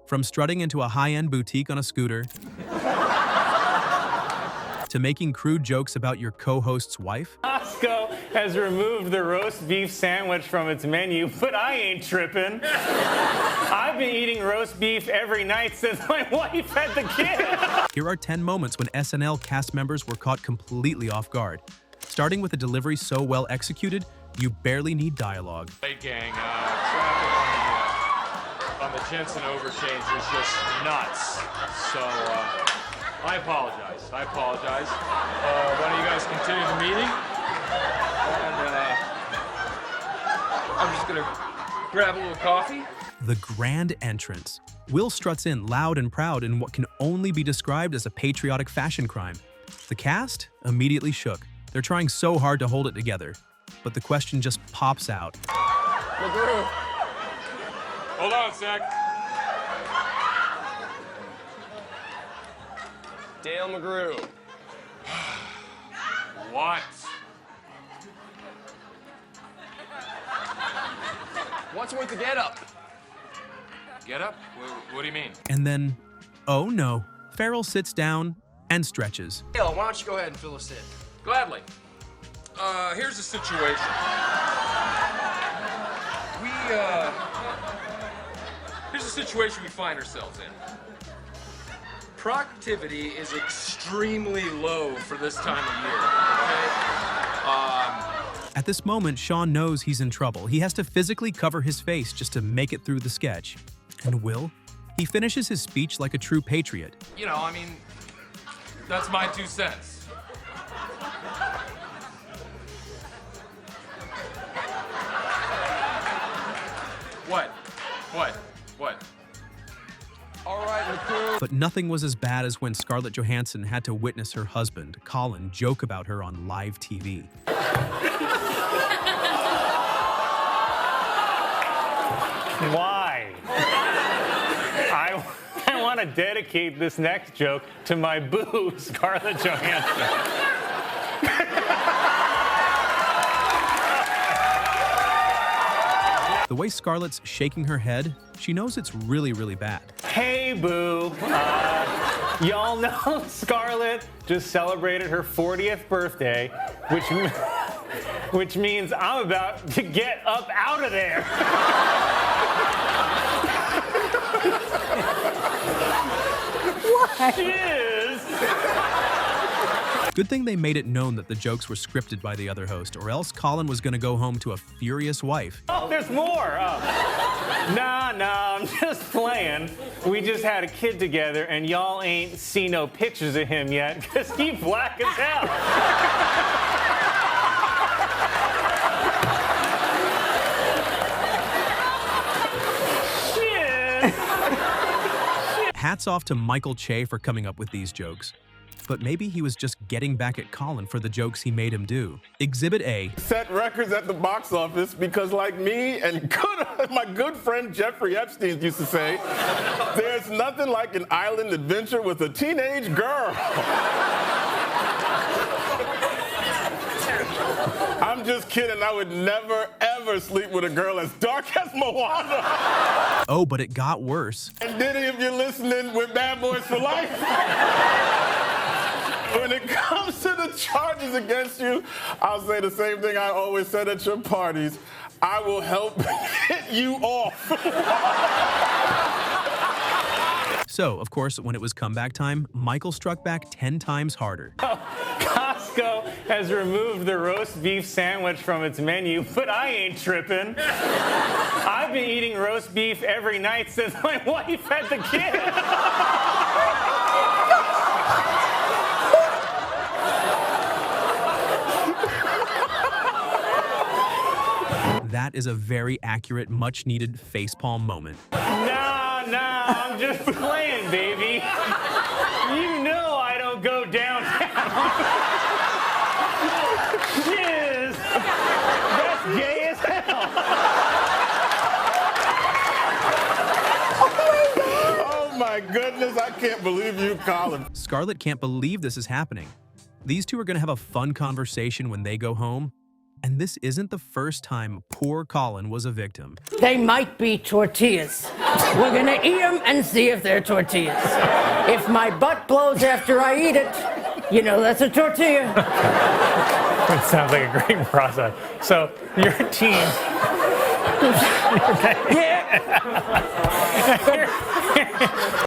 From strutting into a high-end boutique on a scooter, to making crude jokes about your co-host's wife. Costco has removed the roast beef sandwich from its menu, but I ain't tripping. I've been eating roast beef every night since my wife had the kid. Here are 10 moments when SNL cast members were caught completely off guard. Starting with a delivery so well executed, you barely need dialogue. Hey gang, traffic on the Jensen overchange is just nuts. So, I apologize. Why don't you guys continue the meeting? And, I'm just gonna grab a little coffee. The grand entrance. Will struts in loud and proud in what can only be described as a patriotic fashion crime. The cast immediately shook. They're trying so hard to hold it together, but the question just pops out. McGrew. Hold on a sec. Dale McGrew. What? What's with the get-up? Get up? What do you mean? And then, oh no, Farrell sits down and stretches. Dale, why don't you go ahead and fill us in? Gladly. Here's the situation. Here's the situation we find ourselves in. Productivity is extremely low for this time of year, okay? At this moment, Sean knows he's in trouble. He has to physically cover his face just to make it through the sketch. And Will? He finishes his speech like a true patriot. You know, I mean, that's my 2 cents. What? All right, McGrew. But nothing was as bad as when Scarlett Johansson had to witness her husband, Colin, joke about her on live TV. Why? I want to dedicate this next joke to my boo, Scarlett Johansson. The way Scarlett's shaking her head, she knows it's really, really bad. Hey, boo. Y'all know Scarlett just celebrated her 40th birthday, which means I'm about to get up out of there. What? Cheers. Good thing they made it known that the jokes were scripted by the other host, or else Colin was gonna go home to a furious wife. Oh, there's more. Oh. Nah, I'm just playing. We just had a kid together, and y'all ain't seen no pictures of him yet, because he black as hell. Shit. Hats off to Michael Che for coming up with these jokes. But maybe he was just getting back at Colin for the jokes he made him do. Exhibit A. Set records at the box office because, like me and my good friend Jeffrey Epstein used to say, there's nothing like an island adventure with a teenage girl. I'm just kidding. I would never, ever sleep with a girl as dark as Moana. Oh, but it got worse. And Diddy, if you're listening, with Bad Boys for Life. When it comes to the charges against you, I'll say the same thing I always said at your parties. I will help get you off. So, of course, when it was comeback time, Michael struck back 10 times harder. Costco has removed the roast beef sandwich from its menu, but I ain't tripping. I've been eating roast beef every night since my wife had the kid. That is a very accurate, much-needed facepalm moment. Nah, I'm just playing, baby. You know I don't go downtown. Shiz. That's gay as hell. Oh my goodness, I can't believe you, Colin. Scarlett can't believe this is happening. These two are going to have a fun conversation when they go home, And this isn't the first time poor Colin was a victim. They might be tortillas. We're gonna eat them and see if they're tortillas. If my butt blows after I eat it, you know that's a tortilla. It sounds like a great process. So your team.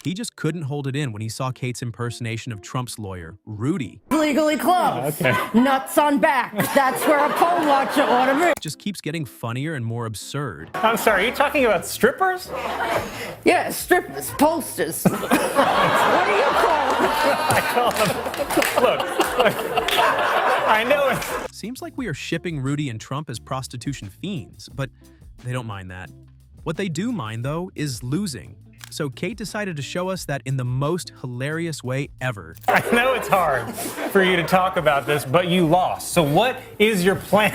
He just couldn't hold it in when he saw Kate's impersonation of Trump's lawyer, Rudy. Legally closed. Nuts on back. That's where a poll watcher ought to be. It just keeps getting funnier and more absurd. I'm sorry, are you talking about strippers? Yeah, strippers, posters. What do you call them? I call them. Look, I know it. Seems like we are shipping Rudy and Trump as prostitution fiends, but they don't mind that. What they do mind, though, is losing. So Kate decided to show us that in the most hilarious way ever. I know it's hard for you to talk about this, but you lost. So what is your plan?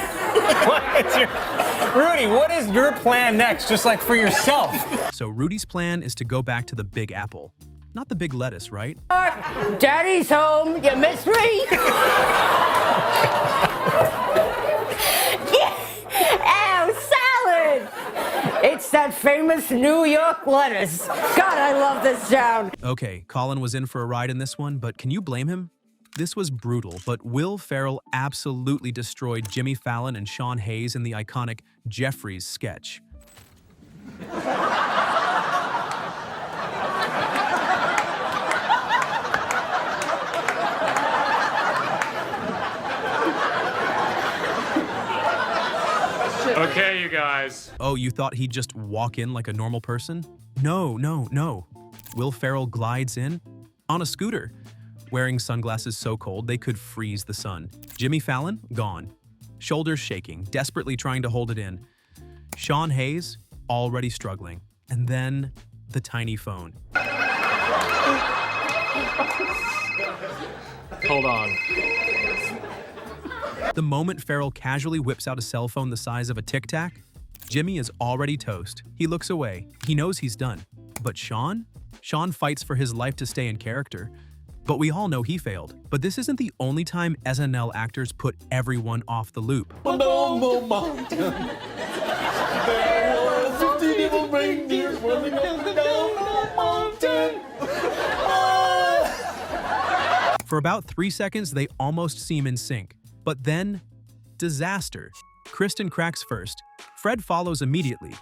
Rudy, what is your plan next, just like for yourself? So Rudy's plan is to go back to the Big Apple. Not the big lettuce, right? Daddy's home. You miss me? Ow, salad! It's that famous New York lettuce. God, I love this town. Okay, Colin was in for a ride in this one, but can you blame him? This was brutal, but Will Ferrell absolutely destroyed Jimmy Fallon and Sean Hayes in the iconic Jeffries sketch. Okay, you guys. Oh, you thought he'd just walk in like a normal person? No, no, no. Will Ferrell glides in on a scooter, wearing sunglasses so cold they could freeze the sun. Jimmy Fallon, gone. Shoulders shaking, desperately trying to hold it in. Sean Hayes, already struggling. And then the tiny phone. Hold on. The moment Ferrell casually whips out a cell phone the size of a Tic Tac, Jimmy is already toast. He looks away. He knows he's done. But Sean? Sean fights for his life to stay in character. But we all know he failed. But this isn't the only time SNL actors put everyone off the loop. For about 3 seconds, they almost seem in sync. But then, disaster. Kristen cracks first. Fred follows immediately.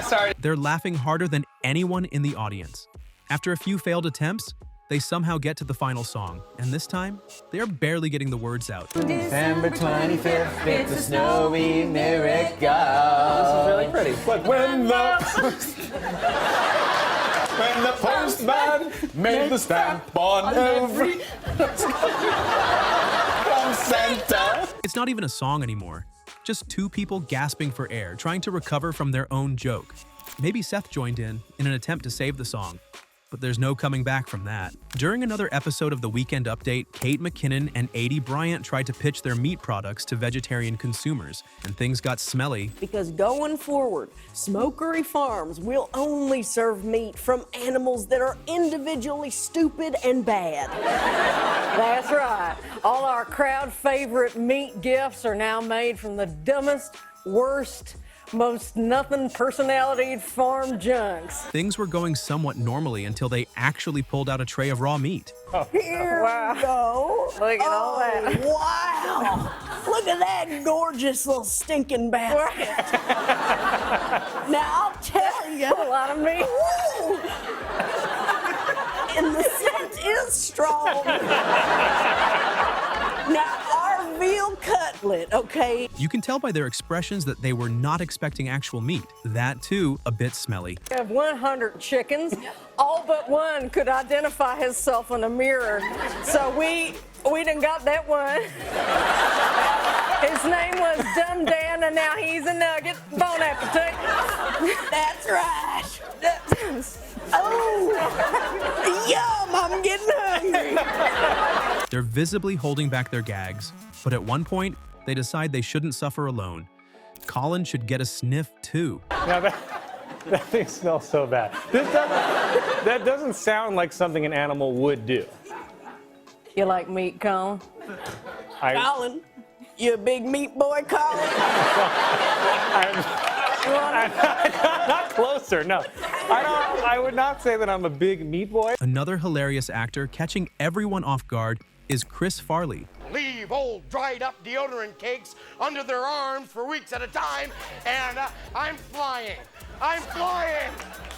Sorry. They're laughing harder than anyone in the audience. After a few failed attempts, they somehow get to the final song, and this time, they are barely getting the words out. December 25th, it's a snowy miracle. This is really pretty. But when the postman made the stamp on every from Santa. It's not even a song anymore. Just two people gasping for air, trying to recover from their own joke. Maybe Seth joined in an attempt to save the song. But there's no coming back from that. During another episode of The Weekend Update, Kate McKinnon and Adie Bryant tried to pitch their meat products to vegetarian consumers, and things got smelly. Because going forward, Smokery Farms will only serve meat from animals that are individually stupid and bad. That's right. All our crowd favorite meat gifts are now made from the dumbest, worst, most nothing personality farm junks. Things were going somewhat normally until they actually pulled out a tray of raw meat. Here we go. Look at all that. Wow. Look at that gorgeous little stinking basket. Now, I'll tell you. A lot of meat. And the scent is strong. Now, our veal cutlet, okay? You can tell by their expressions that they were not expecting actual meat. That, too, a bit smelly. We have 100 chickens. All but one could identify himself in a mirror. So we done got that one. His name was Dumb Dan, and now he's a nugget. Bon appetit. That's right. Oh, yum, I'm getting hungry. They're visibly holding back their gags, but at one point, they decide they shouldn't suffer alone. Colin should get a sniff, too. Now That thing smells so bad. That doesn't sound like something an animal would do. You like meat, Colin? Colin, you a big meat boy, Colin? I'm not closer, no. I would not say that I'm a big meat boy. Another hilarious actor catching everyone off guard is Chris Farley. Leave old dried up deodorant cakes under their arms for weeks at a time, and I'm flying. I'm flying.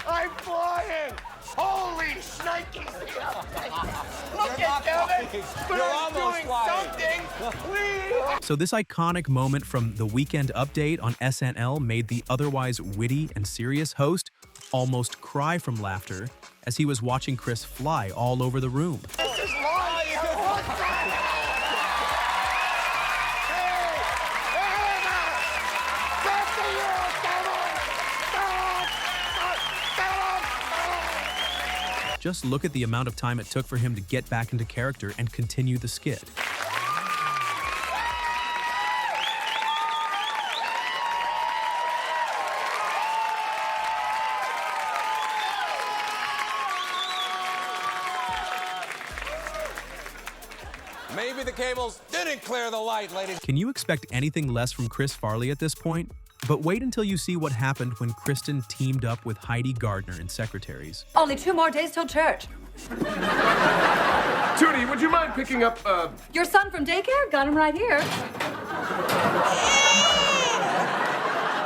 I'm flying. Holy shnikes. Look at Kevin. But I'm doing something. Please. So this iconic moment from the Weekend Update on SNL made the otherwise witty and serious host almost cry from laughter as he was watching Chris fly all over the room. This is live. Just look at the amount of time it took for him to get back into character and continue the skit. Maybe the cables didn't clear the light, ladies. Can you expect anything less from Chris Farley at this point? But wait until you see what happened when Kristen teamed up with Heidi Gardner in Secretaries. Only 2 more days till church. Tootie, would you mind picking up, Your son from daycare? Got him right here.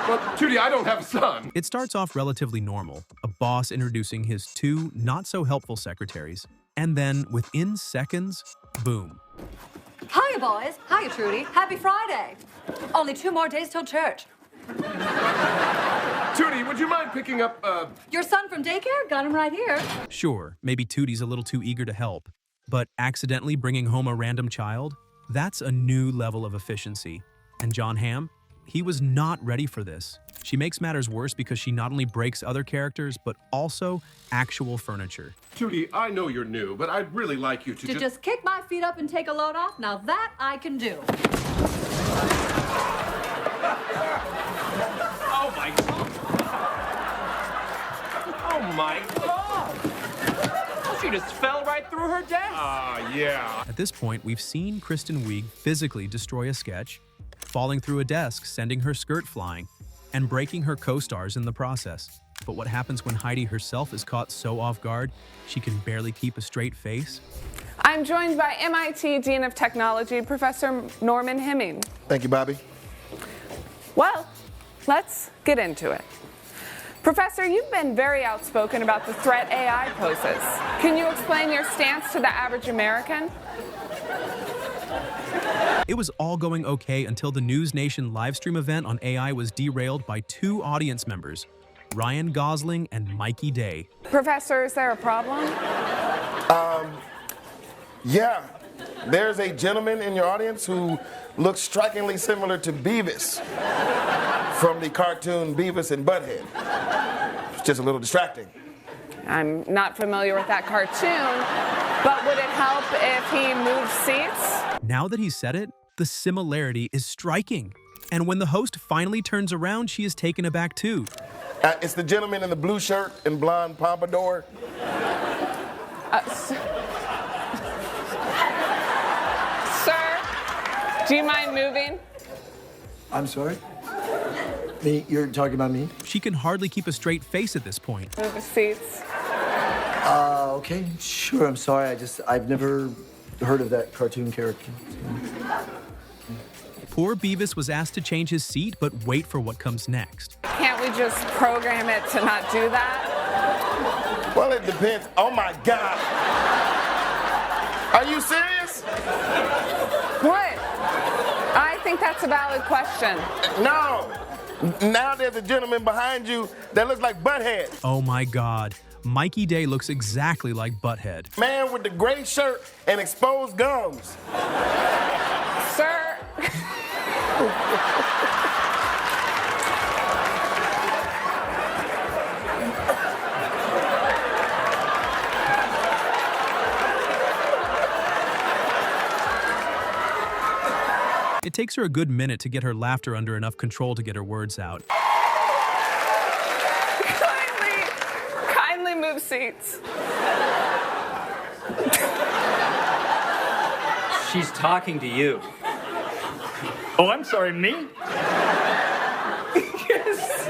Well, Tootie, I don't have a son. It starts off relatively normal, a boss introducing his 2 not-so-helpful secretaries. And then, within seconds, boom. Hiya, boys. Hiya, Trudy. Happy Friday. Only 2 more days till church. Tootie, would you mind picking up, Your son from daycare? Got him right here. Sure, maybe Tootie's a little too eager to help, but accidentally bringing home a random child? That's a new level of efficiency. And John Hamm? He was not ready for this. She makes matters worse because she not only breaks other characters, but also actual furniture. Tootie, I know you're new, but I'd really like you to Just kick my feet up and take a load off? Now that I can do. Oh, my God. Oh, my God. She just fell right through her desk. Yeah. At this point, we've seen Kristen Wiig physically destroy a sketch, falling through a desk, sending her skirt flying, and breaking her co-stars in the process. But what happens when Heidi herself is caught so off guard, she can barely keep a straight face? I'm joined by MIT Dean of Technology, Professor Norman Hemming. Thank you, Bobby. Well, let's get into it. Professor, you've been very outspoken about the threat AI poses. Can you explain your stance to the average American? It was all going okay until the News Nation livestream event on AI was derailed by 2 audience members, Ryan Gosling and Mikey Day. Professor, is there a problem? Yeah, there's a gentleman in your audience who looks strikingly similar to Beavis from the cartoon Beavis and Butthead. It's just a little distracting. I'm not familiar with that cartoon, but would it help if he moved seats? Now that he's said it, the similarity is striking. And when the host finally turns around, she is taken aback too. It's the gentleman in the blue shirt and blonde pompadour. Sir, do you mind moving? I'm sorry? Me? You're talking about me? She can hardly keep a straight face at this point. Move the seats. Okay, sure, I'm sorry. I've never heard of that cartoon character. Poor Beavis was asked to change his seat, but wait for what comes next. Can't we just program it to not do that? Well, it depends. Oh my God. Are you serious? What? I think that's a valid question. No. Now there's a gentleman behind you that looks like Butthead. Oh my God. Mikey Day looks exactly like Butthead. Man with the gray shirt and exposed gums. Sir. It takes her a good minute to get her laughter under enough control to get her words out. move seats. She's talking to you. Oh, I'm sorry, me? Yes.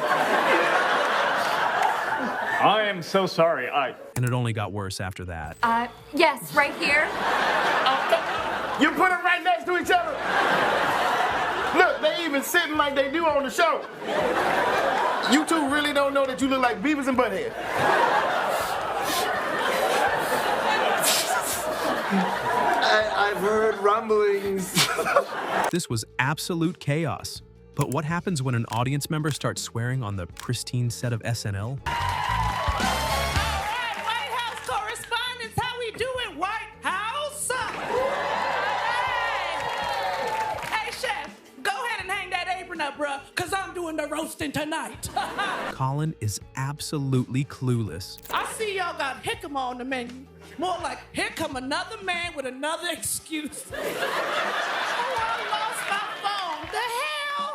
I am so sorry. And it only got worse after that. Yes, right here. You put them right next to each other. Look, they even sitting like they do on the show. You two really don't know that you look like Beavis and Butthead. I've heard rumblings. This was absolute chaos. But what happens when an audience member starts swearing on the pristine set of SNL? White House correspondents, how we doing, White House? Hey, Chef, go ahead and hang that apron up, bruh, because I'm doing the roasting tonight. Colin is absolutely clueless. I see y'all got Hickam on the menu. More like, here come another man with another excuse. Oh, I lost my phone. The hell?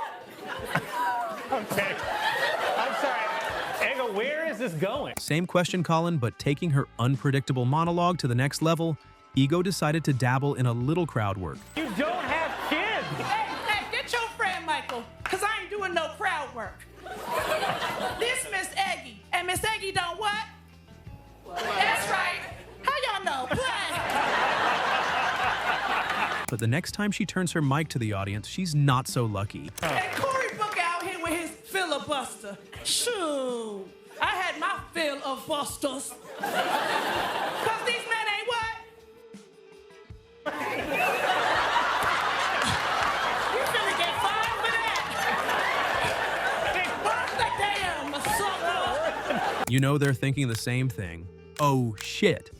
Okay. I'm sorry. Ego, where is this going? Same question, Colin, but taking her unpredictable monologue to the next level, Ego decided to dabble in a little crowd work. You don't have kids. Hey, get your friend, Michael, because I ain't doing no crowd work. This Miss Eggy, and Miss Eggy don't what? That's right. How y'all know? Play. But the next time she turns her mic to the audience, she's not so lucky. And Cory Book out here with his filibuster. Shoo. I had my fill of busters. Because these men ain't what? You finna get fined for that. Work the damn sucker. You know they're thinking the same thing. Oh shit.